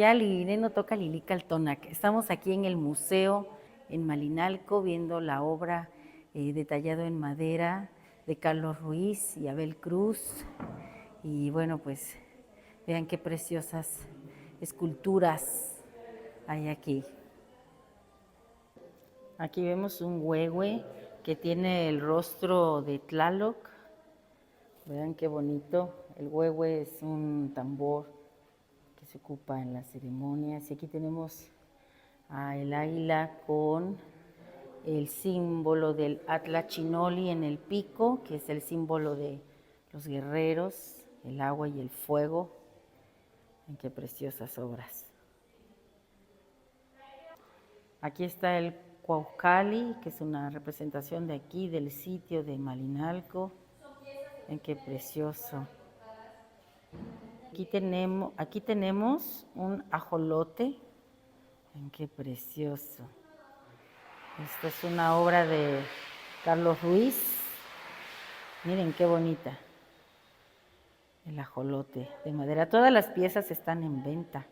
Piali, no toca Lilical-Tonac. Estamos aquí en el museo en Malinalco viendo la obra detallado en madera de Carlos Ruiz y Abel Cruz. Y bueno, pues vean qué preciosas esculturas hay aquí. Aquí vemos un huehue que tiene el rostro de Tlaloc. Vean qué bonito. El huehue es un tambor que se ocupa en las ceremonias. Y aquí tenemos el águila con el símbolo del Atlachinoli en el pico, que es el símbolo de los guerreros, el agua y el fuego. En qué preciosas obras. Aquí está el Cuauhcali, que es una representación de aquí, del sitio de Malinalco. En qué precioso. Aquí tenemos un ajolote. En qué precioso. Esta es una obra de Carlos Ruiz. Miren qué bonita. El ajolote de madera. Todas las piezas están en venta.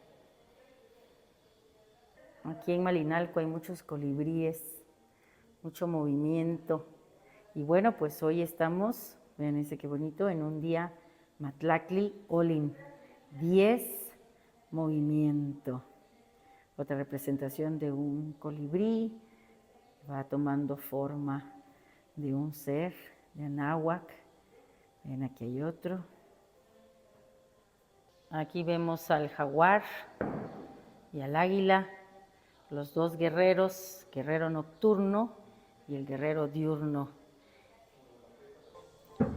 Aquí en Malinalco hay muchos colibríes, mucho movimiento. Y bueno, pues hoy estamos, vean ese qué bonito, en un día Matlactli Olin, 10 movimiento. Otra representación de un colibrí, va tomando forma de un ser, de Anáhuac. Ven, aquí hay otro. Aquí vemos al jaguar y al águila, los dos guerreros, guerrero nocturno y el guerrero diurno.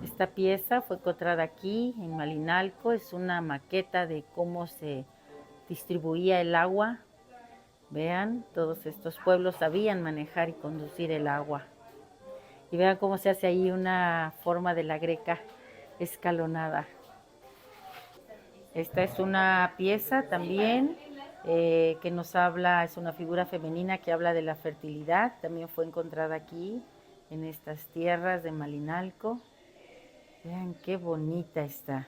Esta pieza fue encontrada aquí en Malinalco, es una maqueta de cómo se distribuía el agua. Vean, todos estos pueblos sabían manejar y conducir el agua. Y vean cómo se hace ahí una forma de la greca escalonada. Esta es una pieza también que nos habla, es una figura femenina que habla de la fertilidad. También fue encontrada aquí, en estas tierras de Malinalco. Vean qué bonita está.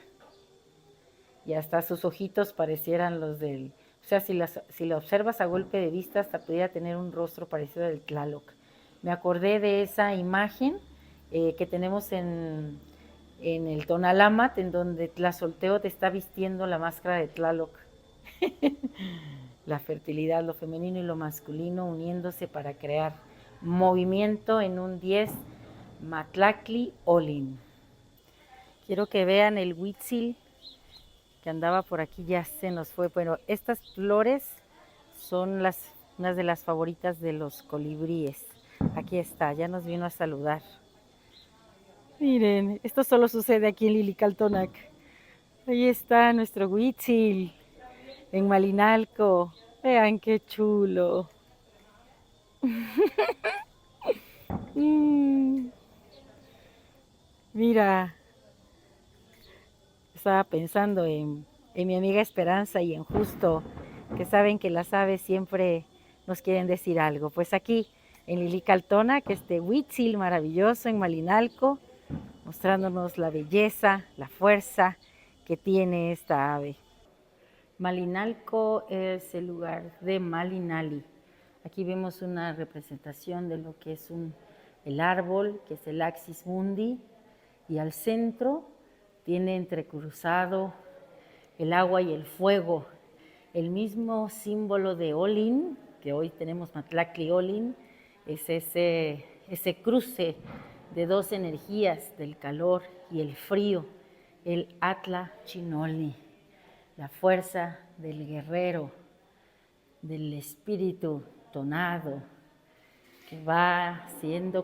Y hasta sus ojitos parecieran los del... O sea, si la observas a golpe de vista, hasta podría tener un rostro parecido al Tlaloc. Me acordé de esa imagen que tenemos en el Tonalámatl, en donde Tlazolteotl está vistiendo la máscara de Tlaloc. La fertilidad, lo femenino y lo masculino uniéndose para crear movimiento en un 10 Matlactli Olin. Quiero que vean el huitzil que andaba por aquí, ya se nos fue. Bueno, estas flores son unas de las favoritas de los colibríes. Aquí está, ya nos vino a saludar. Miren, esto solo sucede aquí en Lilical-Tonac. Ahí está nuestro huitzil en Malinalco. Vean qué chulo. Mira, estaba pensando en mi amiga Esperanza y en Justo, que saben que las aves siempre nos quieren decir algo. Pues aquí en Lilical-Tonac, este huitzil maravilloso en Malinalco, mostrándonos la belleza, la fuerza que tiene esta ave. Malinalco es el lugar de Malinali. Aquí vemos una representación de lo que es el árbol, que es el Axis Mundi, y al centro tiene entrecruzado el agua y el fuego, el mismo símbolo de Olin, que hoy tenemos Matlactli Olin, es ese cruce de dos energías, del calor y el frío, el Atlachinoli, la fuerza del guerrero, del espíritu tonado, que va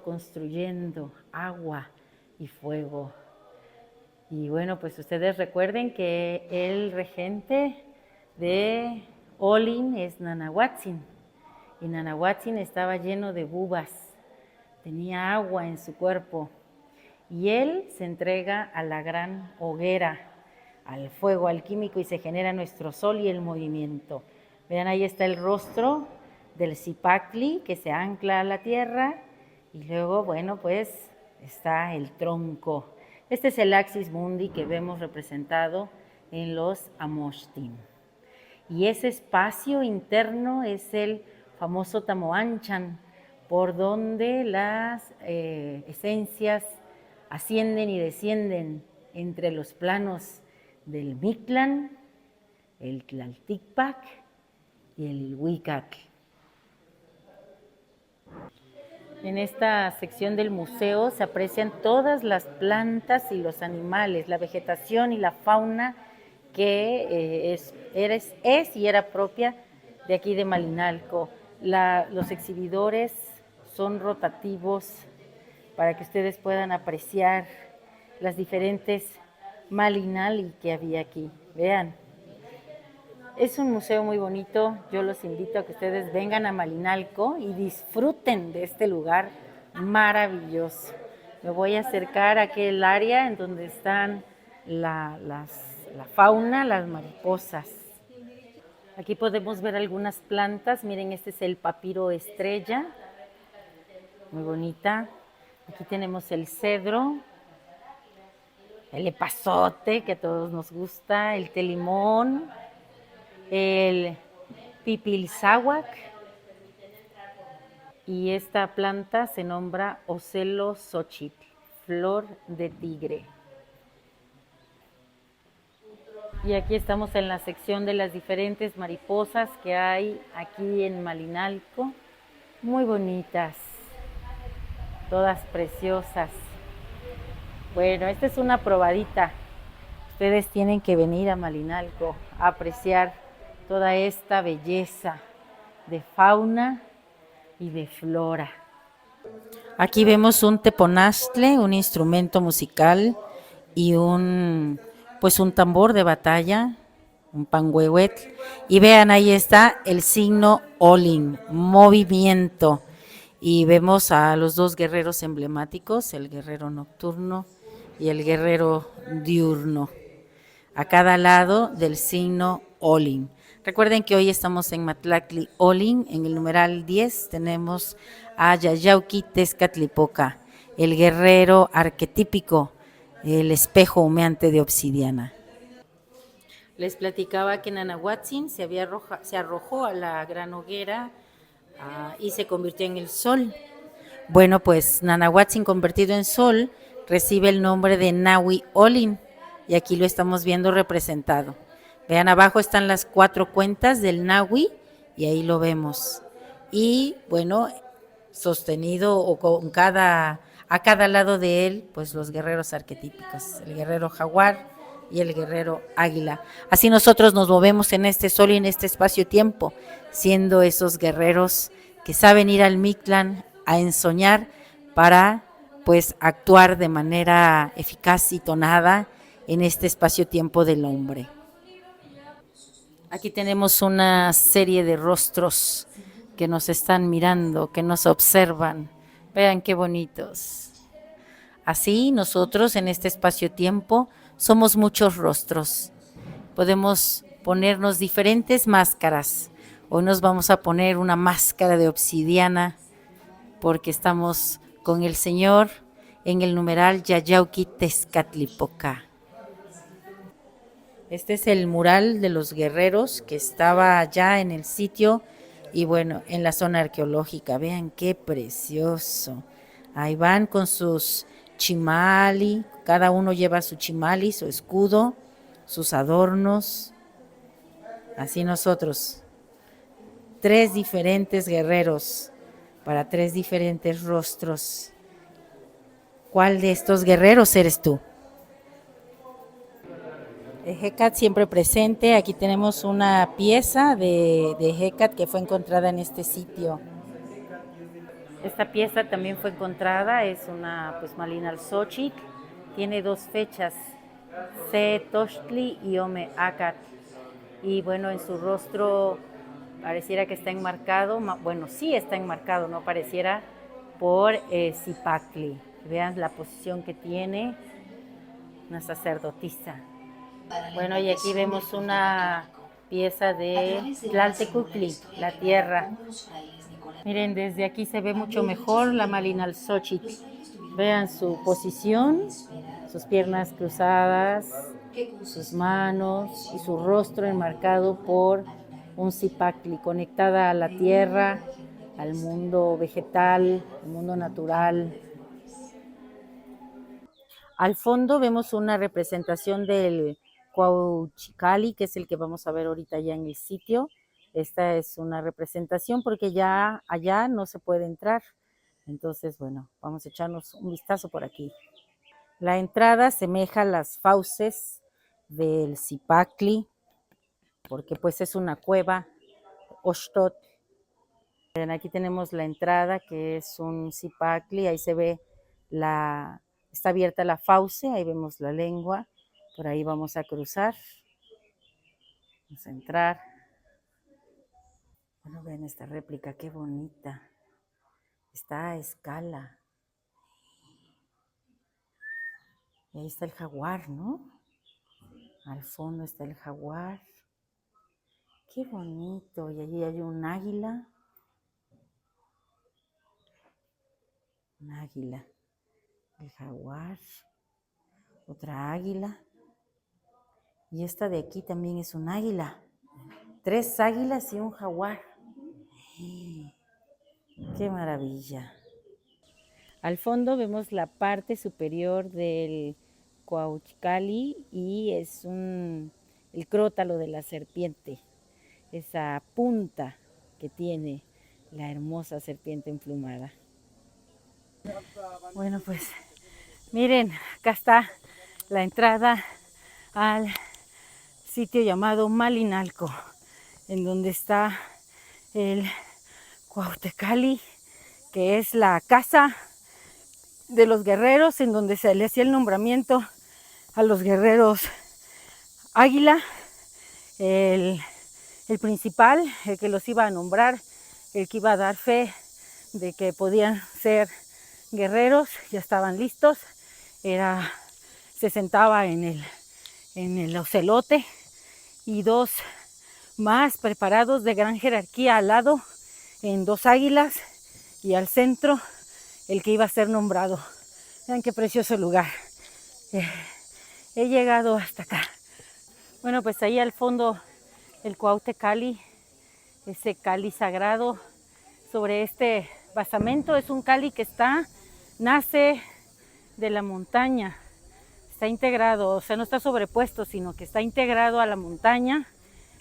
construyendo agua y fuego. Y bueno, pues ustedes recuerden que el regente de Olin es Nanahuatzin, y Nanahuatzin estaba lleno de bubas, tenía agua en su cuerpo, y él se entrega a la gran hoguera, al fuego alquímico, y se genera nuestro sol y el movimiento. Vean, ahí está el rostro del Zipactli que se ancla a la tierra, y luego, bueno, pues está el tronco. Este es el Axis Mundi que vemos representado en los Amoshtin. Y ese espacio interno es el famoso Tamoanchan, por donde las esencias ascienden y descienden entre los planos del Mictlán, el Tlalticpac y el Ilhuicac. En esta sección del museo se aprecian todas las plantas y los animales, la vegetación y la fauna que es y era propia de aquí de Malinalco. Los exhibidores son rotativos para que ustedes puedan apreciar las diferentes Malinali que había aquí. Vean, es un museo muy bonito. Yo los invito a que ustedes vengan a Malinalco y disfruten de este lugar maravilloso. Me voy a acercar a aquel área en donde están la fauna, las mariposas. Aquí podemos ver algunas plantas. Miren, este es el papiro estrella, muy bonita. Aquí tenemos el cedro, el epazote, que a todos nos gusta, el telimón, el pipilzáhuac, y esta planta se nombra Ocelo xochitl, flor de tigre. Y aquí estamos en la sección de las diferentes mariposas que hay aquí en Malinalco, muy bonitas, todas preciosas. Bueno, esta es una probadita. Ustedes tienen que venir a Malinalco a apreciar toda esta belleza de fauna y de flora. Aquí vemos un teponaztle, un instrumento musical, y un tambor de batalla, un panhuehuetl. Y vean, ahí está el signo Olin, movimiento. Y vemos a los dos guerreros emblemáticos, el guerrero nocturno y el guerrero diurno, a cada lado del signo Olin. Recuerden que hoy estamos en Matlactli Olin, en el numeral 10 tenemos a Yayauqui Tezcatlipoca, el guerrero arquetípico, el espejo humeante de obsidiana. Les platicaba que Nanahuatzin se arrojó a la gran hoguera y se convirtió en el sol. Bueno, pues Nanahuatzin convertido en sol recibe el nombre de Nahui Olin, y aquí lo estamos viendo representado. Vean, abajo están las 4 cuentas del Nahui y ahí lo vemos. Y bueno, sostenido o a cada lado de él, pues los guerreros arquetípicos, el guerrero jaguar y el guerrero águila. Así nosotros nos movemos en este sol y en este espacio-tiempo, siendo esos guerreros que saben ir al Mictlán a ensoñar para pues actuar de manera eficaz y tonada en este espacio-tiempo del hombre. Aquí tenemos una serie de rostros que nos están mirando, que nos observan. Vean qué bonitos. Así nosotros en este espacio-tiempo somos muchos rostros. Podemos ponernos diferentes máscaras. Hoy nos vamos a poner una máscara de obsidiana porque estamos con el Señor en el numeral Yayauqui Tezcatlipoca. Este es el mural de los guerreros que estaba allá en el sitio y bueno, en la zona arqueológica. Vean qué precioso. Ahí van con sus chimali, cada uno lleva su chimali, su escudo, sus adornos. Así nosotros, 3 diferentes guerreros para 3 diferentes rostros. ¿Cuál de estos guerreros eres tú? Hécat siempre presente. Aquí tenemos una pieza de Hécat que fue encontrada en este sitio. Esta pieza también fue encontrada, es una Malinalxóchitl, tiene 2 fechas, Se Tochtli y Ome Acat. Y bueno, en su rostro pareciera que está enmarcado, bueno, sí está enmarcado, no pareciera, por Zipactli. Vean la posición que tiene, una sacerdotisa. Bueno, y aquí vemos una pieza de Tlaltecuhtli, la tierra. Miren, desde aquí se ve mucho mejor la Malinalxóchitl. Vean su posición, sus piernas cruzadas, sus manos y su rostro enmarcado por un Zipactli, conectada a la tierra, al mundo vegetal, al mundo natural. Al fondo vemos una representación del Cuauhxicalli, que es el que vamos a ver ahorita ya en el sitio. Esta es una representación porque ya allá no se puede entrar. Entonces, bueno, vamos a echarnos un vistazo por aquí. La entrada asemeja las fauces del Zipactli, porque pues es una cueva, Oxtot. Aquí tenemos la entrada, que es un Zipactli, ahí se ve está abierta la fauce, ahí vemos la lengua, por ahí vamos a cruzar, vamos a entrar. Bueno, vean esta réplica, qué bonita, está a escala. Y ahí está el jaguar, ¿no? Al fondo está el jaguar. Qué bonito, y allí hay un águila. Un águila, el jaguar, otra águila. Y esta de aquí también es un águila. 3 águilas y un jaguar. ¡Qué maravilla! Al fondo vemos la parte superior del Cuauhxicalli y es el crótalo de la serpiente, esa punta que tiene la hermosa serpiente emplumada. Bueno, pues miren, acá está la entrada al sitio llamado Malinalco, en donde está el Cuauhxicalli, que es la casa de los guerreros, en donde se le hacía el nombramiento a los guerreros águila, el principal, el que los iba a nombrar, el que iba a dar fe de que podían ser guerreros, ya estaban listos, se sentaba en el ocelote, y 2 más preparados de gran jerarquía al lado, en 2 águilas, y al centro el que iba a ser nombrado. Vean qué precioso lugar. He llegado hasta acá. Bueno, pues ahí al fondo el Cuauhxicalli, ese cáliz sagrado sobre este basamento. Es un cáliz que nace de la montaña, está integrado, o sea, no está sobrepuesto, sino que está integrado a la montaña,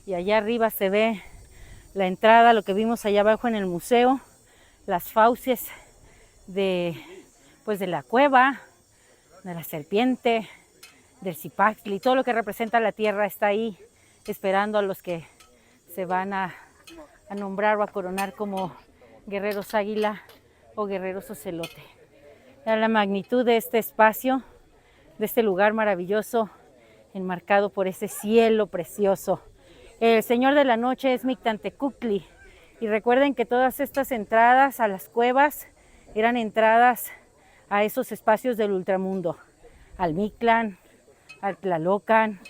y allá arriba se ve la entrada, lo que vimos allá abajo en el museo, las fauces de la cueva, de la serpiente, del Zipactli, todo lo que representa la tierra está ahí esperando a los que se van a nombrar o a coronar como guerreros águila o guerreros ocelote. La magnitud de este espacio, de este lugar maravilloso, enmarcado por ese cielo precioso. El señor de la noche es Mictlantecuhtli, y recuerden que todas estas entradas a las cuevas eran entradas a esos espacios del ultramundo, al Mictlán, al Tlalocan,